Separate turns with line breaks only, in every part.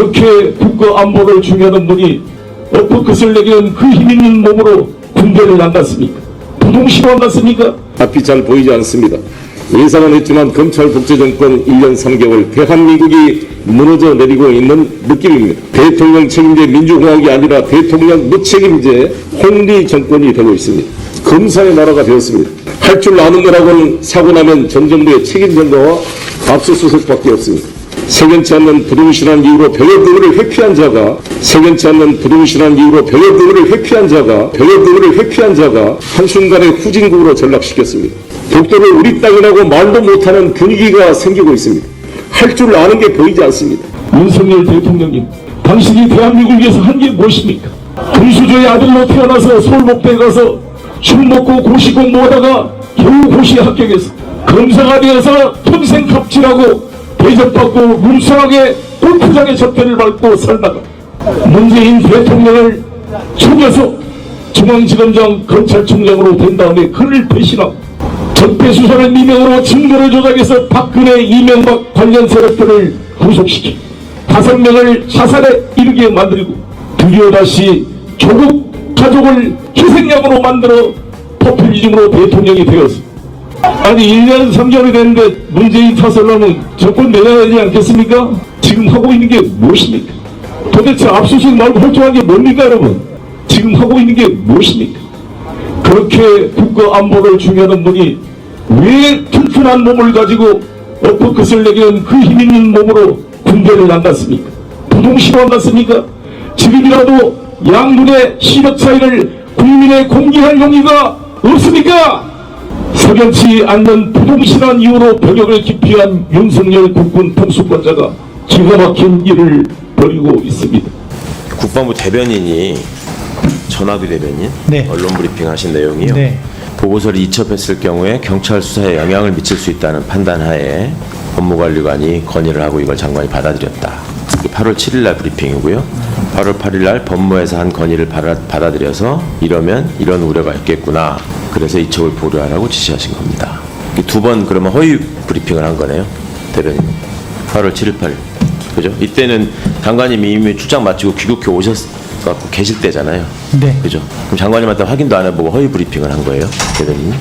그렇게 국가 안보를 중요하는 분이 어퍼컷을 내기는 그 힘 있는 몸으로 군대를 안 갔습니까? 부동시로 안 갔습니까?
앞이 잘 보이지 않습니다. 예상은 했지만 검찰 독재정권 1년 3개월 대한민국이 무너져 내리고 있는 느낌입니다. 대통령 책임제 민주공화국이 아니라 대통령 무책임제 홍리 정권이 되고 있습니다. 검사의 나라가 되었습니다. 할 줄 아는 거라고는 사고 나면 전 정부의 책임 전가와 압수수색밖에 없습니다. 석연치 않는 부동신한 이유로 병역 의무를 회피한 자가 한순간에 후진국으로 전락시켰습니다. 독도를 우리 땅이라고 말도 못하는 분위기가 생기고 있습니다. 할 줄 아는 게 보이지 않습니다.
윤석열 대통령님, 당신이 대한민국을 위해서 한 게 무엇입니까? 금수저의 아들로 태어나서 서울목대에 가서 술 먹고 고시 공부하다가 겨우 고시 합격해서 검사가 되어서 평생 갑질하고 대접받고 뭉성하게 골프장의 접대를 밟고 살다가 문재인 대통령을 속여서 중앙지검장 검찰총장으로 된 다음에 그를 배신하고 적폐수사를 미명으로 증거를 조작해서 박근혜, 이명박 관련 세력들을 구속시키 5명을 자살에 이르게 만들고 드디어 다시 조국 가족을 희생양으로 만들어 포퓰리즘으로 대통령이 되었습니다. 아니 1년 3개월이 됐는데 문재인 탓을 하면 정권 내려야 되지 않겠습니까? 지금 하고 있는 게 무엇입니까? 도대체 압수수색 말고 홀쭉한 게 뭡니까 여러분? 지금 하고 있는 게 무엇입니까? 그렇게 국가 안보를 중요하는 분이 왜 튼튼한 몸을 가지고 어퍼컷을 내기는 그 힘 있는 몸으로 군대를 안 갔습니까? 부동시로 안 갔습니까? 지금이라도 양군의 시력 차이를 국민에 공개할 용의가 없습니까? 석연치 않는 부동신한 이유로 병역을 기피한 윤석열 국군 통수권자가 기가 막힌 일을 벌이고 있습니다.
국방부 대변인이 전화비 대변인
네.
언론 브리핑 하신 내용이요.
네.
보고서를 이첩했을 경우에 경찰 수사에 영향을 미칠 수 있다는 판단하에 법무관리관이 건의를 하고 이걸 장관이 받아들였다. 8월 7일 날 브리핑이고요. 8월 8일 날 법무에서 한 건의를 받아들여서 이러면 이런 우려가 있겠구나. 그래서 이첩을 보류하라고 지시하신 겁니다. 2번 그러면 허위 브리핑을 한 거네요. 대변인. 8월 7일 8일. 그죠? 이때는 장관님이 이미 출장 마치고 귀국해 오셨고 계실 때잖아요.
네.
그죠? 그럼 장관님한테 확인도 안 해보고 허위 브리핑을 한 거예요, 대변인이?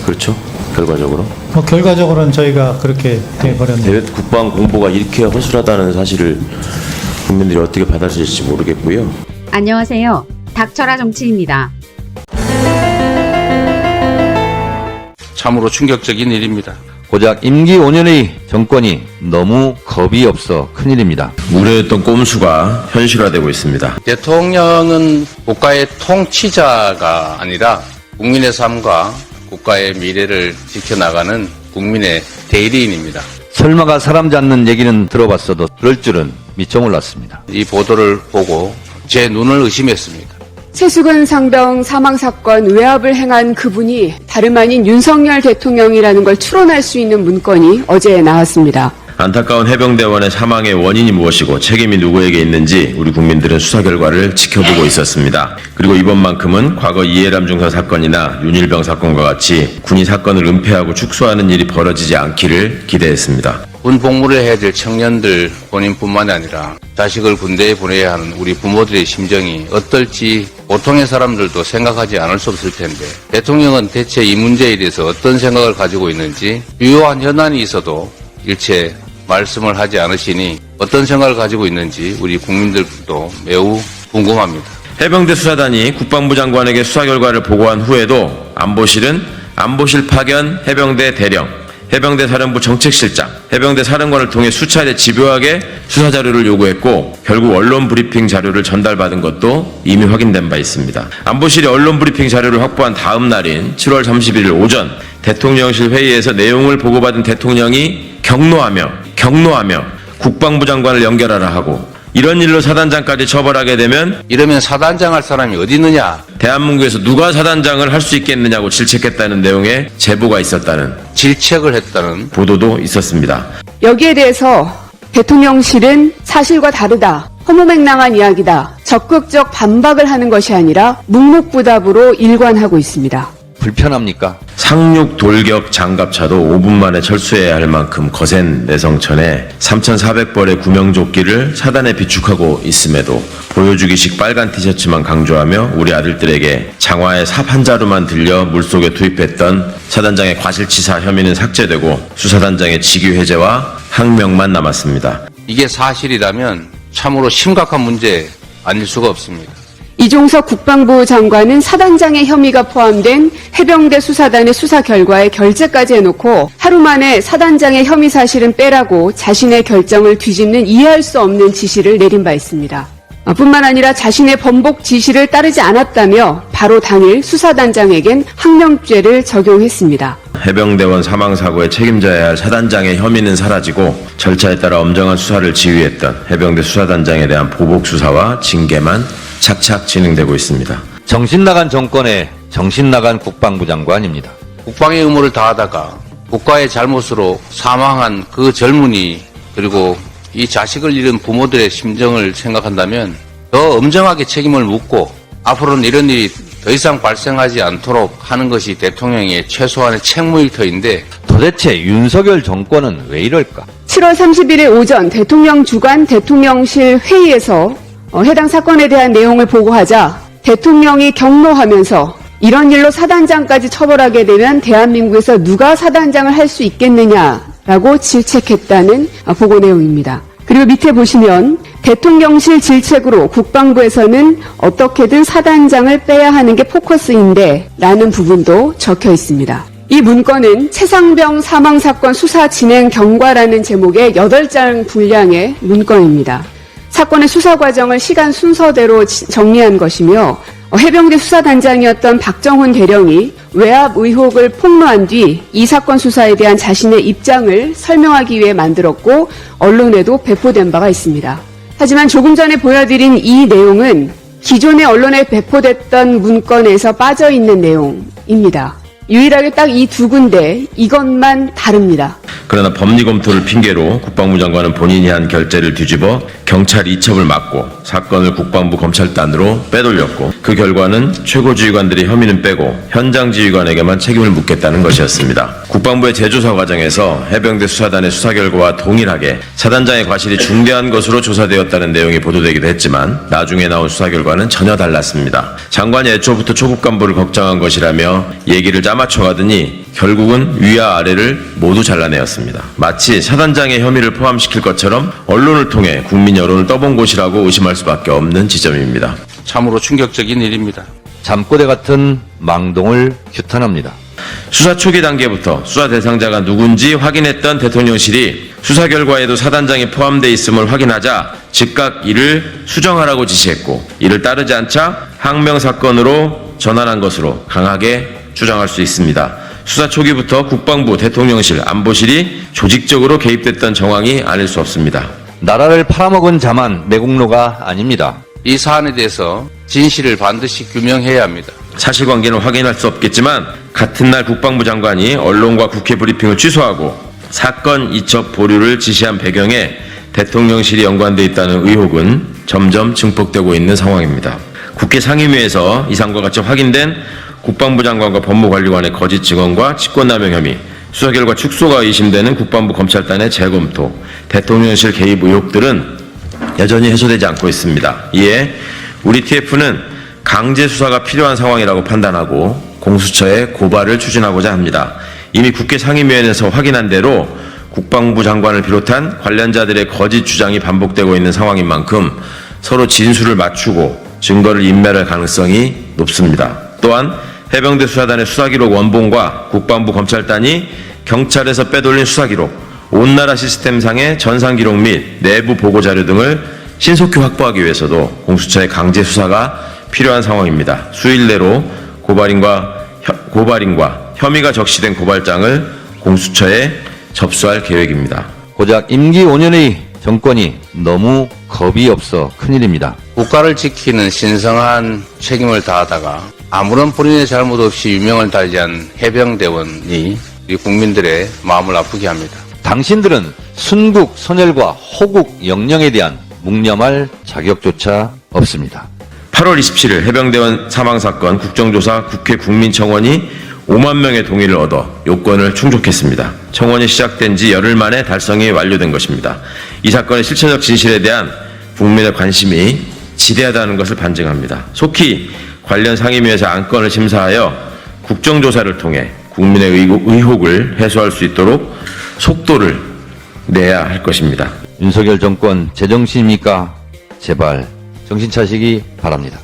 그렇죠? 결과적으로.
결과적으로는 저희가 그렇게 돼버렸네요.
국방 공보가 이렇게 허술하다는 사실을 국민들이 어떻게 받아들일지 모르겠고요.
안녕하세요. 닥쳐라 정치입니다.
참으로 충격적인 일입니다.
고작 임기 5년의 정권이 너무 겁이 없어 큰일입니다.
우려했던 꼼수가 현실화되고 있습니다.
대통령은 국가의 통치자가 아니라 국민의 삶과 국가의 미래를 지켜나가는 국민의 대리인입니다.
설마가 사람 잡는 얘기는 들어봤어도 그럴 줄은 미처 몰랐습니다.
이 보도를 보고 제 눈을 의심했습니다.
최수근 상병 사망사건 외압을 행한 그분이 다름 아닌 윤석열 대통령이라는 걸 추론할 수 있는 문건이 어제 나왔습니다.
안타까운 해병대원의 사망의 원인이 무엇이고 책임이 누구에게 있는지 우리 국민들은 수사 결과를 지켜보고 있었습니다. 그리고 이번만큼은 과거 이해람 중사 사건이나 윤일병 사건과 같이 군이 사건을 은폐하고 축소하는 일이 벌어지지 않기를 기대했습니다.
군 복무를 해야 될 청년들 본인뿐만 아니라 자식을 군대에 보내야 하는 우리 부모들의 심정이 어떨지 보통의 사람들도 생각하지 않을 수 없을 텐데 대통령은 대체 이 문제에 대해서 어떤 생각을 가지고 있는지 유효한 현안이 있어도 일체 말씀을 하지 않으시니 어떤 생각을 가지고 있는지 우리 국민들도 매우 궁금합니다.
해병대 수사단이 국방부 장관에게 수사 결과를 보고한 후에도 안보실은 안보실 파견 해병대 대령, 해병대 사령부 정책실장, 해병대 사령관을 통해 수차례 집요하게 수사 자료를 요구했고 결국 언론 브리핑 자료를 전달받은 것도 이미 확인된 바 있습니다. 안보실이 언론 브리핑 자료를 확보한 다음 날인 7월 31일 오전 대통령실 회의에서 내용을 보고받은 대통령이 격노하며 국방부 장관을 연결하라 하고 이런 일로 사단장까지 처벌하게 되면
이러면 사단장 할 사람이 어디 있느냐?
대한민국에서 누가 사단장을 할 수 있겠느냐고 질책했다는 내용의 제보가 있었다는
질책을 했다는
보도도 있었습니다.
여기에 대해서 대통령실은 사실과 다르다, 허무맹랑한 이야기다, 적극적 반박을 하는 것이 아니라 묵묵부답으로 일관하고 있습니다.
불편합니까?
상륙 돌격 장갑차도 5분 만에 철수해야 할 만큼 거센 내성천에 3,400벌의 구명조끼를 사단에 비축하고 있음에도 보여주기식 빨간 티셔츠만 강조하며 우리 아들들에게 장화에 삽 한 자루만 들려 물속에 투입했던 사단장의 과실치사 혐의는 삭제되고 수사단장의 직위 해제와 항명만 남았습니다.
이게 사실이라면 참으로 심각한 문제 아닐 수가 없습니다.
이종석 국방부 장관은 사단장의 혐의가 포함된 해병대 수사단의 수사 결과에 결재까지 해놓고 하루 만에 사단장의 혐의 사실은 빼라고 자신의 결정을 뒤집는 이해할 수 없는 지시를 내린 바 있습니다. 뿐만 아니라 자신의 번복 지시를 따르지 않았다며 바로 당일 수사단장에겐 항명죄를 적용했습니다.
해병대원 사망사고에 책임져야 할 사단장의 혐의는 사라지고 절차에 따라 엄정한 수사를 지휘했던 해병대 수사단장에 대한 보복 수사와 징계만 착착 진행되고 있습니다.
정신 나간 정권의 정신 나간 국방부 장관입니다.
국방의 의무를 다하다가 국가의 잘못으로 사망한 그 젊은이 그리고 이 자식을 잃은 부모들의 심정을 생각한다면 더 엄정하게 책임을 묻고 앞으로는 이런 일이 더 이상 발생하지 않도록 하는 것이 대통령의 최소한의 책무일 터인데
도대체 윤석열 정권은 왜 이럴까?
7월 30일 오전 대통령 주관 대통령실 회의에서 해당 사건에 대한 내용을 보고하자 대통령이 경로하면서 이런 일로 사단장까지 처벌하게 되면 대한민국에서 누가 사단장을 할 수 있겠느냐라고 질책했다는 보고 내용입니다. 그리고 밑에 보시면 대통령실 질책으로 국방부에서는 어떻게든 사단장을 빼야 하는 게 포커스인데 라는 부분도 적혀 있습니다. 이 문건은 최상병 사망사건 수사 진행 경과라는 제목의 8장 분량의 문건입니다. 사건의 수사 과정을 시간 순서대로 정리한 것이며 해병대 수사단장이었던 박정훈 대령이 외압 의혹을 폭로한 뒤 이 사건 수사에 대한 자신의 입장을 설명하기 위해 만들었고 언론에도 배포된 바가 있습니다. 하지만 조금 전에 보여드린 이 내용은 기존의 언론에 배포됐던 문건에서 빠져있는 내용입니다. 유일하게 딱 이 두 군데 이것만 다릅니다.
그러나 법리 검토를 핑계로 국방부 장관은 본인이 한 결재를 뒤집어 경찰 이첩을 막고 사건을 국방부 검찰단으로 빼돌렸고 그 결과는 최고지휘관들이 혐의는 빼고 현장 지휘관에게만 책임을 묻겠다는 것이었습니다. 국방부의 재조사 과정에서 해병대 수사단의 수사 결과와 동일하게 사단장의 과실이 중대한 것으로 조사되었다는 내용이 보도되기도 했지만 나중에 나온 수사 결과는 전혀 달랐습니다. 장관이 애초부터 초급 간부를 걱정한 것이라며 얘기를 짜맞춰가더니 결국은 위와 아래를 모두 잘라내었습니다. 마치 사단장의 혐의를 포함시킬 것처럼 언론을 통해 국민 여론을 떠본 곳이라고 의심할 수밖에 없는 지점입니다.
참으로 충격적인 일입니다.
잠꼬대 같은 망동을 규탄합니다.
수사 초기 단계부터 수사 대상자가 누군지 확인했던 대통령실이 수사 결과에도 사단장이 포함되어 있음을 확인하자 즉각 이를 수정하라고 지시했고 이를 따르지 않자 항명사건으로 전환한 것으로 강하게 주장할 수 있습니다. 수사 초기부터 국방부, 대통령실, 안보실이 조직적으로 개입됐던 정황이 아닐 수 없습니다.
나라를 팔아먹은 자만 매국노가 아닙니다.
이 사안에 대해서 진실을 반드시 규명해야 합니다.
사실관계는 확인할 수 없겠지만 같은 날 국방부 장관이 언론과 국회 브리핑을 취소하고 사건 이첩 보류를 지시한 배경에 대통령실이 연관돼 있다는 의혹은 점점 증폭되고 있는 상황입니다. 국회 상임위에서 이상과 같이 확인된 국방부 장관과 법무관리관의 거짓 증언과 직권남용 혐의, 수사 결과 축소가 의심되는 국방부 검찰단의 재검토, 대통령실 개입 의혹들은 여전히 해소되지 않고 있습니다. 이에 우리 TF는 강제 수사가 필요한 상황이라고 판단하고 공수처에 고발을 추진하고자 합니다. 이미 국회 상임위원회에서 확인한 대로 국방부 장관을 비롯한 관련자들의 거짓 주장이 반복되고 있는 상황인 만큼 서로 진술을 맞추고 증거를 인멸할 가능성이 높습니다. 또한 해병대 수사단의 수사기록 원본과 국방부 검찰단이 경찰에서 빼돌린 수사기록, 온나라 시스템상의 전산기록 및 내부 보고자료 등을 신속히 확보하기 위해서도 공수처의 강제 수사가 필요한 상황입니다. 수일 내로 고발인과 혐의가 적시된 고발장을 공수처에 접수할 계획입니다.
고작 임기 5년의 정권이 너무 겁이 없어 큰일입니다.
국가를 지키는 신성한 책임을 다하다가 아무런 본인의 잘못 없이 유명을 달리한 해병대원이 우리 국민들의 마음을 아프게 합니다.
당신들은 순국, 선열과 호국, 영령에 대한 묵념할 자격조차 없습니다.
8월 27일 해병대원 사망사건 국정조사 국회 국민청원이 5만 명의 동의를 얻어 요건을 충족했습니다. 청원이 시작된 지 열흘 만에 달성이 완료된 것입니다. 이 사건의 실체적 진실에 대한 국민의 관심이 지대하다는 것을 반증합니다. 속히 관련 상임위에서 안건을 심사하여 국정조사를 통해 국민의 의혹을 해소할 수 있도록 속도를 내야 할 것입니다.
윤석열 정권 제정신입니까? 제발 정신 차시기 바랍니다.